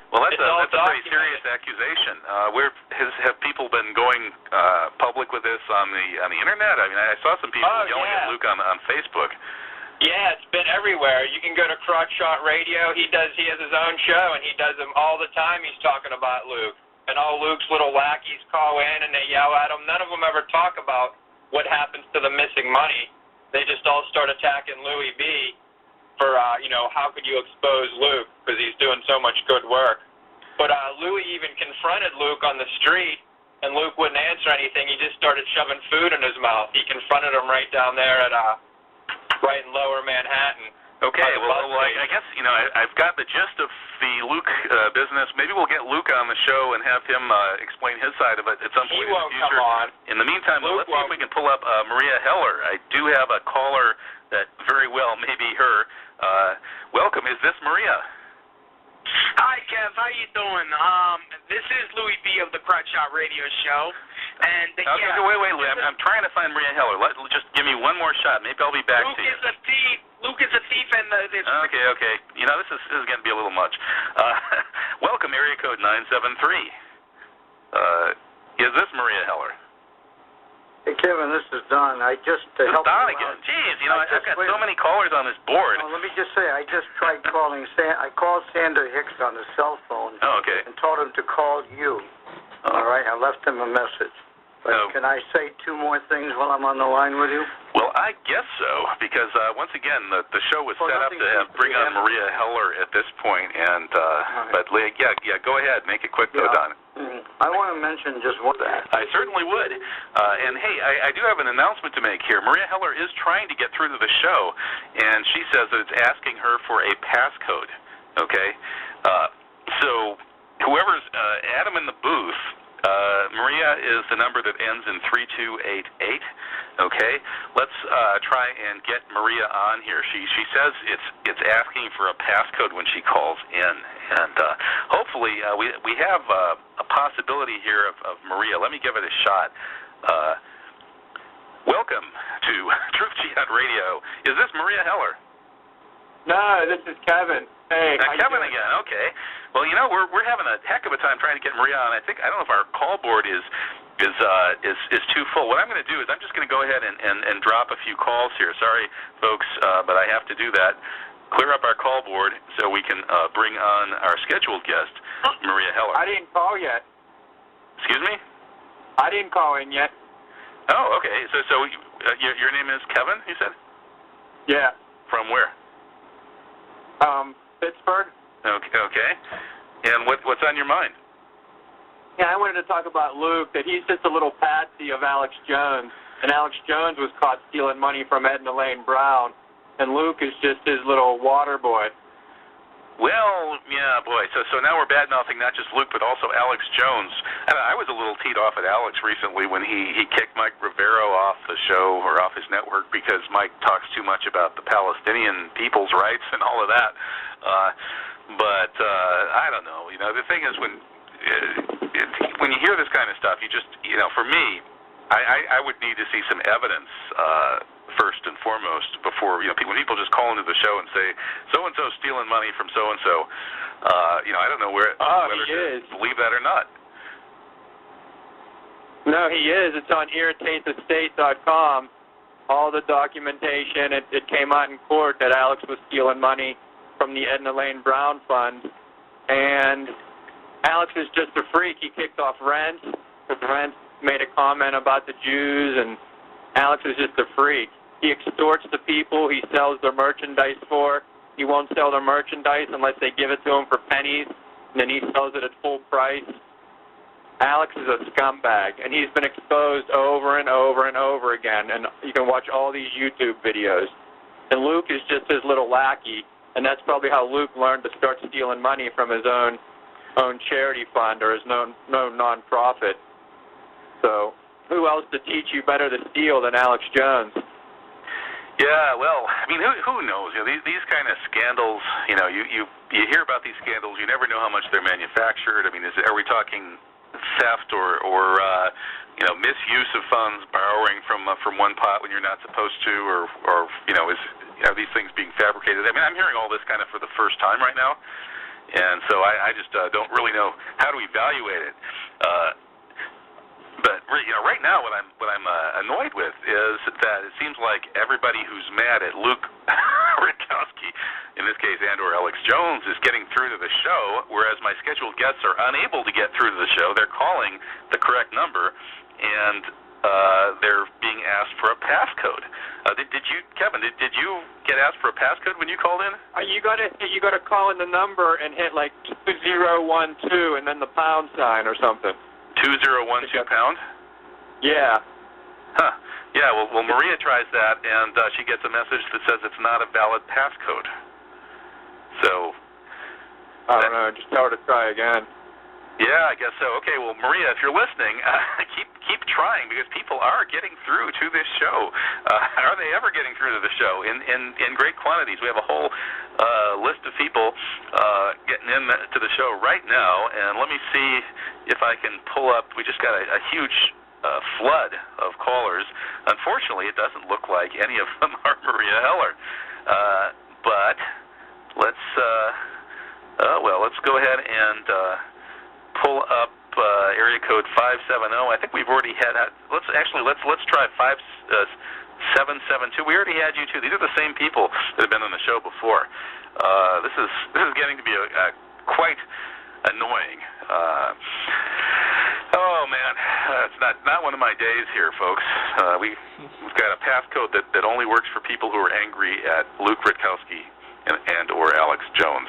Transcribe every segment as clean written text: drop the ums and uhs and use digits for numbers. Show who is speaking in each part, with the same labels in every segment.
Speaker 1: Well, that's a pretty serious accusation. Have people been going public with this on the internet? I mean, I saw some people yelling at Luke on Facebook.
Speaker 2: Yeah, it's been everywhere. You can go to Truth Radio. He has his own show, and he does them all the time. He's talking about Luke, and all Luke's little lackeys call in and they yell at him. None of them ever talk about what happens to the missing money. They just all start attacking Louis B. for how could you expose Luke because he's doing so much good work. But Louis even confronted Luke on the street, and Luke wouldn't answer anything. He just started shoving food in his mouth. He confronted him right down there at right in Lower Manhattan.
Speaker 1: Okay, well, I guess, I've got the gist of the Luke business. Maybe we'll get Luke on the show and have him explain his side of it at some point in the future.
Speaker 2: He won't come on.
Speaker 1: In the meantime, let's see if we can pull up Maria Heller. I do have a caller that very well may be her. Welcome. Is this Maria?
Speaker 3: Hi, Kev. How you doing? This is Louis B. of the Question Radio Show. And
Speaker 1: wait. I'm trying to find Maria Heller. Just give me one more shot. Maybe I'll be back to you.
Speaker 3: Luke is a thief, and
Speaker 1: Okay. This is going to be a little much. Welcome, area code 973. Is this Maria Heller?
Speaker 4: Hey, Kevin, this is Don. I just
Speaker 1: This
Speaker 4: helped
Speaker 1: Don
Speaker 4: you
Speaker 1: again.
Speaker 4: out.
Speaker 1: Jeez, I've got so many callers on this board.
Speaker 4: Well, let me just say, I just tried calling. I called Sander Hicks on his cell phone.
Speaker 1: Oh, okay.
Speaker 4: And told him to call you. All right, I left him a message. But can I say two more things while I'm on the line with you?
Speaker 1: Well, I guess so, because once again, the show was set up to bring on Maria Heller at this point, and but go ahead, make it quick though, Don.
Speaker 4: I want to mention just one thing.
Speaker 1: I certainly would. And hey, I do have an announcement to make here. Maria Heller is trying to get through to the show, and she says that it's asking her for a passcode. Okay, so whoever's Adam in the booth. Maria is the number that ends in 3288. Okay, let's try and get Maria on here. She says it's asking for a passcode when she calls in, and hopefully we have a possibility here of Maria. Let me give it a shot. Welcome to Truth Jihad Radio. Is this Maria Heller?
Speaker 2: No, this is Kevin. Hey,
Speaker 1: Kevin again. Okay. Well, we're having a heck of a time trying to get Maria on. I don't know if our call board is too full. What I'm going to do is I'm just going to go ahead and drop a few calls here. Sorry, folks, but I have to do that. Clear up our call board so we can bring on our scheduled guest, Maria Heller.
Speaker 2: I didn't call yet.
Speaker 1: Excuse me?
Speaker 2: I didn't call in yet.
Speaker 1: Oh, okay. So your name is Kevin, you said?
Speaker 2: Yeah.
Speaker 1: From where?
Speaker 2: Pittsburgh.
Speaker 1: Okay. And what's on your mind?
Speaker 2: Yeah, I wanted to talk about Luke, that he's just a little patsy of Alex Jones. And Alex Jones was caught stealing money from Edna Lane Brown. And Luke is just his little water boy.
Speaker 1: Well, yeah, boy. So now we're bad-mouthing not just Luke, but also Alex Jones. I was a little teed off at Alex recently when he kicked Mike Rivero off the show or off his network because Mike talks too much about the Palestinian people's rights and all of that. But I don't know. The thing is when you hear this kind of stuff, you just, for me, I would need to see some evidence first and foremost before, when people just call into the show and say, so-and-so stealing money from so-and-so, I don't know whether to believe that or not.
Speaker 2: No, he is. It's on irritatetheState.com. All the documentation, it came out in court that Alex was stealing money from the Edna Lane Brown Fund. And Alex is just a freak. He kicked off Rent because Rent made a comment about the Jews, and Alex is just a freak. He extorts the people he sells their merchandise for. He won't sell their merchandise unless they give it to him for pennies, and then he sells it at full price. Alex is a scumbag, and he's been exposed over and over and over again, and you can watch all these YouTube videos. And Luke is just his little lackey, and that's probably how Luke learned to start stealing money from his own charity fund or his own non-profit. So who else to teach you better to steal than Alex Jones?
Speaker 1: Yeah, well, I mean, who knows? These kind of scandals, you hear about these scandals, you never know how much they're manufactured. I mean, are we talking theft or misuse of funds, borrowing from one pot when you're not supposed to, or are these things being fabricated? I mean, I'm hearing all this kind of for the first time right now, And so I just don't really know how to evaluate it. But right now, what I'm annoyed with is that it seems like everybody who's mad at Luke Rudkowski, in this case, and/or Alex Jones, is getting through to the show, whereas my scheduled guests are unable to get through to the show. They're calling the correct number, and they're being asked for a passcode. Did you, Kevin? Did you get asked for a passcode when you called in?
Speaker 2: You gotta call in the number and hit like 2012 and then the pound sign or something.
Speaker 1: 2012 pound?
Speaker 2: Yeah.
Speaker 1: Huh. Yeah, well, Maria tries that, and she gets a message that says it's not a valid passcode. So...
Speaker 2: I don't know, just tell her to try again.
Speaker 1: Yeah, I guess so. Okay, well, Maria, if you're listening, keep trying, because people are getting through to this show. Are they ever getting through to the show? In great quantities. We have a whole list of people getting in to the show right now, and let me see if I can pull up. We just got a huge flood of callers. Unfortunately, it doesn't look like any of them are Maria Heller. But let's go ahead and pull up area code 570. I think we've already had that. Let's try 5772. We already had you too. These are the same people that have been on the show before. This is getting to be quite annoying. Oh man, it's not one of my days here, folks. We've got a passcode that only works for people who are angry at Luke Rudkowski and/or Alex Jones.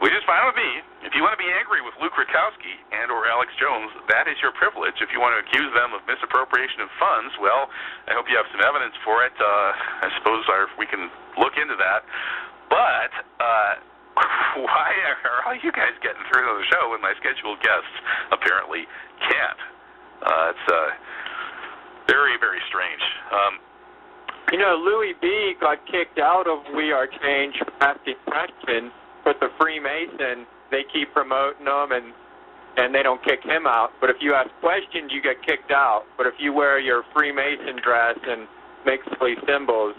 Speaker 1: Which is fine with me. If you want to be angry with Luke Rudkowski and/or Alex Jones, that is your privilege. If you want to accuse them of misappropriation of funds, well, I hope you have some evidence for it. I suppose we can look into that. But why are all you guys getting through to the show when my scheduled guests apparently can't? It's very, very strange.
Speaker 2: Louis B. got kicked out of We Are Change for asking questions. But the Freemason, they keep promoting them, and they don't kick him out. But if you ask questions, you get kicked out. But if you wear your Freemason dress and make silly symbols,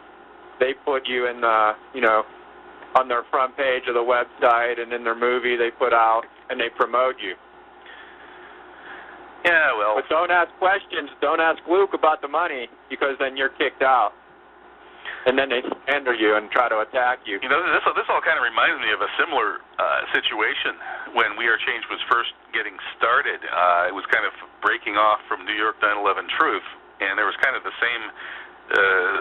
Speaker 2: they put you in the, on their front page of the website and in their movie they put out, and they promote you.
Speaker 1: Yeah, well.
Speaker 2: But don't ask questions. Don't ask Luke about the money, because then you're kicked out. And then they slander you and try to attack you.
Speaker 1: This all kind of reminds me of a similar situation when We Are Change was first getting started. It was kind of breaking off from New York 9/11 Truth, and there was kind of the same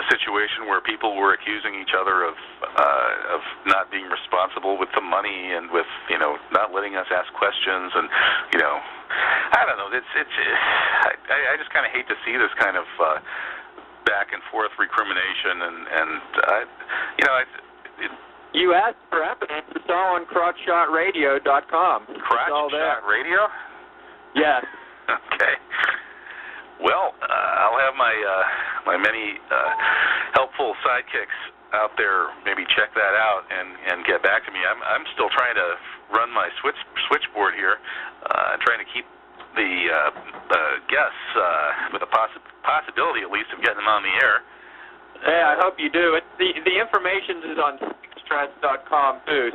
Speaker 1: situation where people were accusing each other of not being responsible with the money and with not letting us ask questions, and I don't know. I just kind of hate to see this kind of back and forth recrimination, and
Speaker 2: you asked for evidence. It's all on crotchshotradio.com.
Speaker 1: Crotchshot Radio?
Speaker 2: Yes.
Speaker 1: Okay. Well, I'll have my many helpful sidekicks out there maybe check that out and get back to me. I'm still trying to run my switchboard here, trying to keep the guests with a possibility at least of getting them on the air.
Speaker 2: Yeah, I hope you do. The information is on seekstress.com too.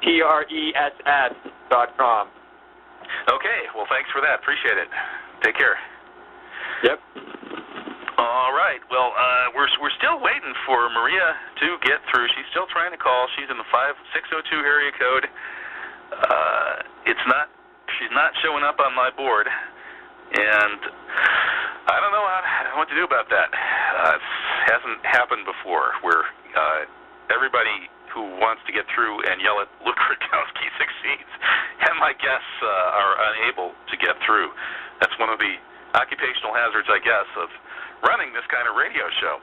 Speaker 2: SeekTress.com.
Speaker 1: Okay, well thanks for that. Appreciate it. Take care.
Speaker 2: Yep.
Speaker 1: All right. Well, we're still waiting for Maria to get through. She's still trying to call. She's in the 5602 area code. She's not showing up on my board, and I don't know what to do about that. It hasn't happened before, where everybody who wants to get through and yell at Luke Rudkowski succeeds, and my guests are unable to get through. That's one of the occupational hazards, I guess, of running this kind of radio show.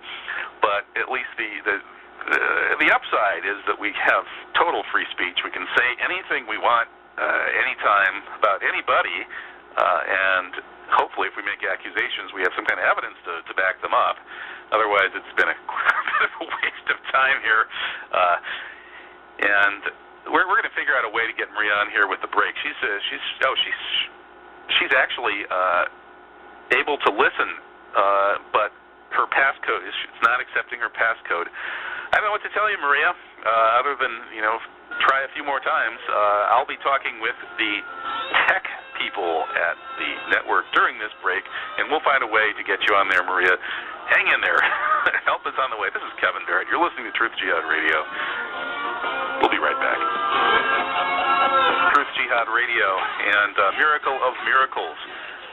Speaker 1: But at least the upside is that we have total free speech. We can say anything we want anytime about anybody, and hopefully if we make accusations, we have some kind of evidence to back them up. Otherwise, it's been a bit of a waste of time here. And we're going to figure out a way to get Maria on here with the break. She's actually able to listen, but her passcode it's not accepting her passcode. I don't know what to tell you, Maria, other than try a few more times. I'll be talking with the tech people at the network during this break, and we'll find a way to get you on there, Maria. Hang in there. Help us on the way. This is Kevin Barrett. You're listening to Truth Jihad Radio. We'll be right back. Truth Jihad Radio and Miracle of Miracles.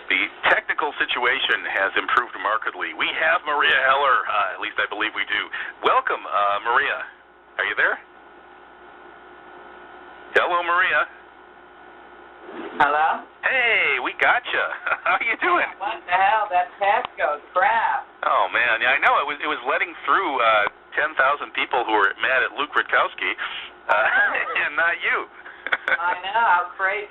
Speaker 1: The technical situation has improved markedly. We have Maria Heller. At least I believe we do. Welcome, Maria. Are you there? Hello, Maria.
Speaker 5: Hello?
Speaker 1: Hey, we gotcha. How you doing?
Speaker 5: What the hell? That text goes crap.
Speaker 1: Oh man, yeah, I know. It was letting through 10,000 people who were mad at Luke Rudkowski, and not you.
Speaker 5: I know. How crazy